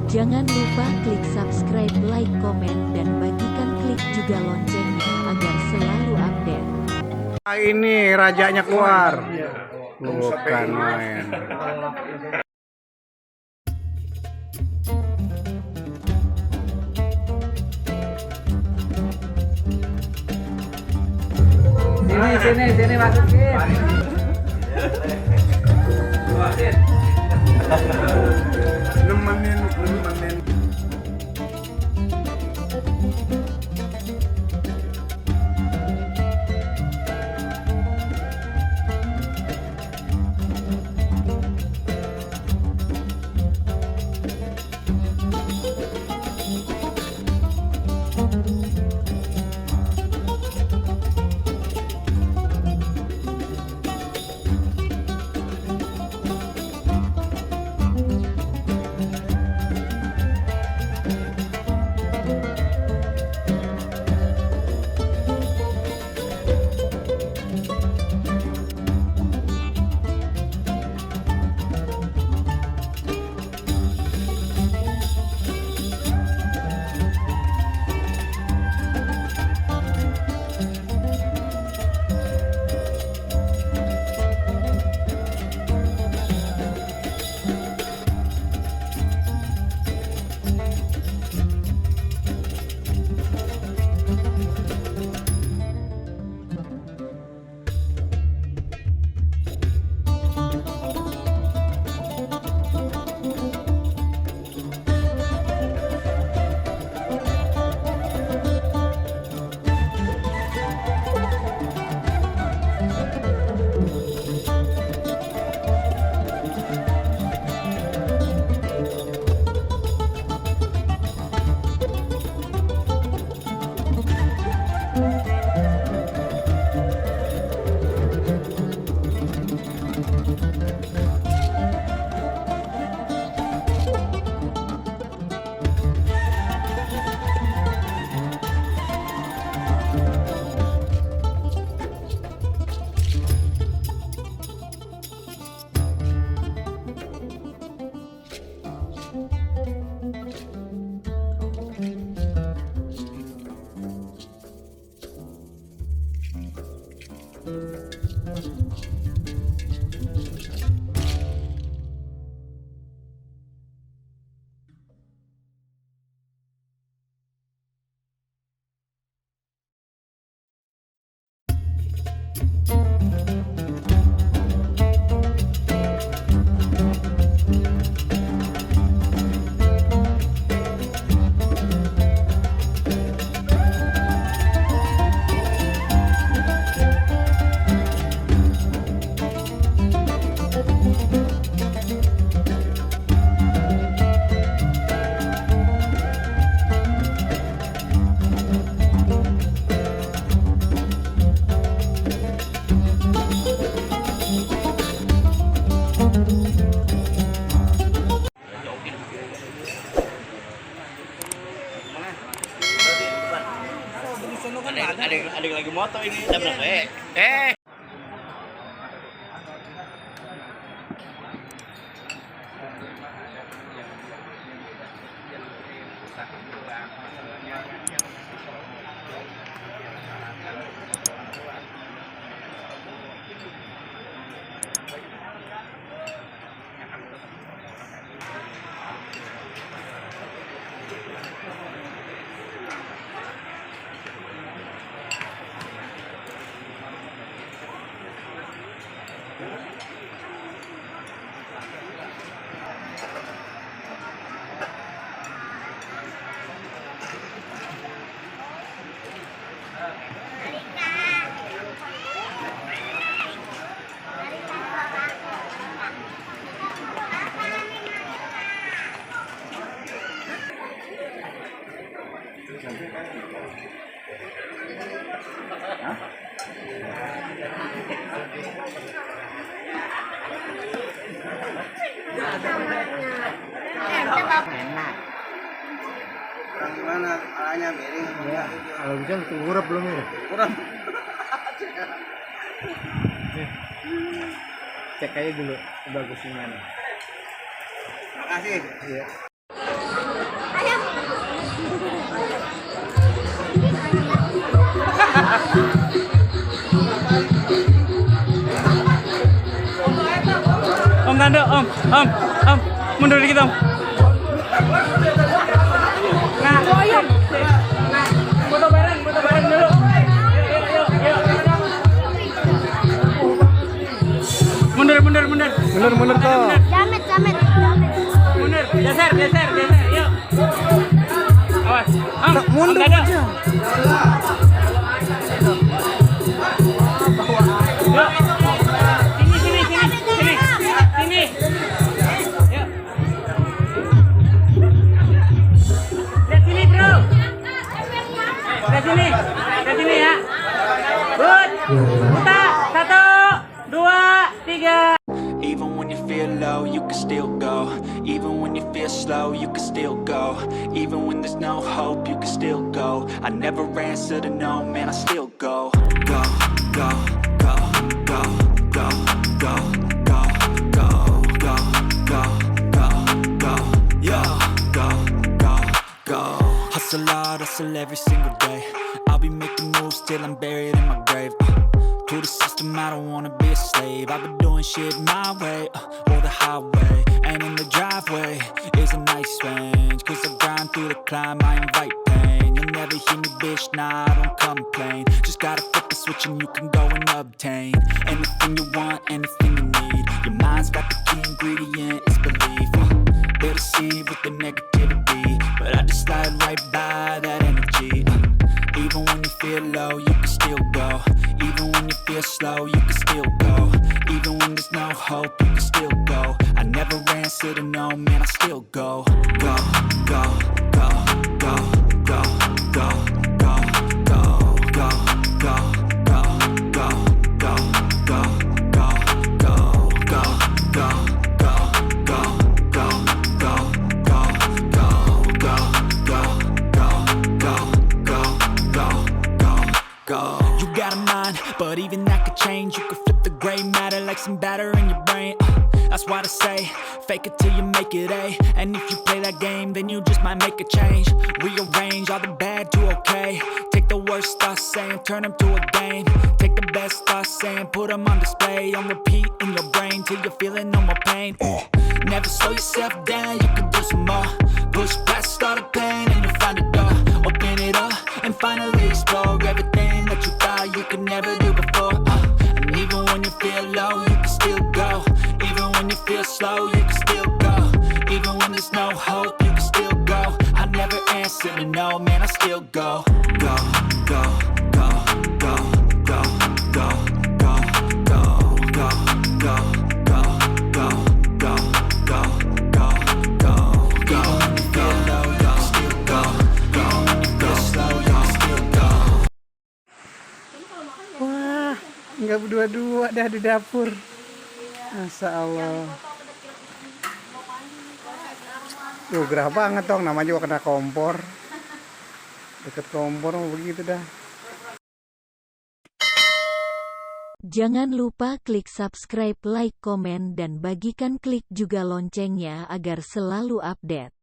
Jangan lupa klik subscribe, like, komen, dan bagikan klik juga loncengnya agar selalu update. Ini rajanya keluar. Bukan main. Sini masukin. Nemenin. Ada lagi moto ini tabrak Enak. Gimana arahnya miring? Ya, kalau bisa urap belum ya? Kurang. Cek aja dulu bagusnya mana. Makasih. Iya. tanda om. Mundur dikit om. Nah, foto bareng dulu. Yuk. Mundur kok. Jamet. Mundur, geser, yuk. Awas, Mundur om, aja. Yuk. Sini. Yuk. Lihat sini, bro. Lihat sini ya. Good. Putar. 1, 2, 3. Even when you feel low, you can still go. Even when you feel slow, you can still go. Even when there's no hope, you can still go. I never answer to no, man, I still go. Go. Hustle hard, hustle every single day. I'll be making moves till I'm buried in my grave. To the system, I don't wanna be a slave. I've been doing shit my way, or the highway. And in the driveway is a nice range. Cause I grind through the climb, I invite pain. You'll never hear me, bitch, nah, I don't complain. Just gotta flip the switch and you can go and obtain anything you want, anything you need. Your mind's got the key ingredient, it's belief. They deceive with the negativity, but I just slide right by that energy. Even when you feel low, you can still go. Even when you feel slow, you can still go. Even when there's no hope, you can still go. I never answer to no, man, I still go. Go. You got a mind, but even that could change. You could flip the gray matter like some batter in your brain. That's why they say, fake it till you make it A. And if you play that game, then you just might make a change. Rearrange all the bad to okay. Take the worst thoughts saying, turn them to a game. Take the best thoughts saying, put them on display. On repeat in your brain till you're feeling no more pain. Never slow yourself down, you can do some more. Push past all the pain and you'll find a door. Open it up and finally explore everything that you thought you could never do before. And even when you feel low, you can still go. Even when you feel slow, you can still go. Even when there's no hope, you can still go. I never answer to no, man, I still go. Go. Wah, nggak berdua-dua dah di dapur. Masya Allah. Tuh gerah banget dong, namanya juga kena kompor. Deket kompor mau begitu dah. Jangan lupa klik subscribe, like, komen, dan bagikan klik juga loncengnya agar selalu update.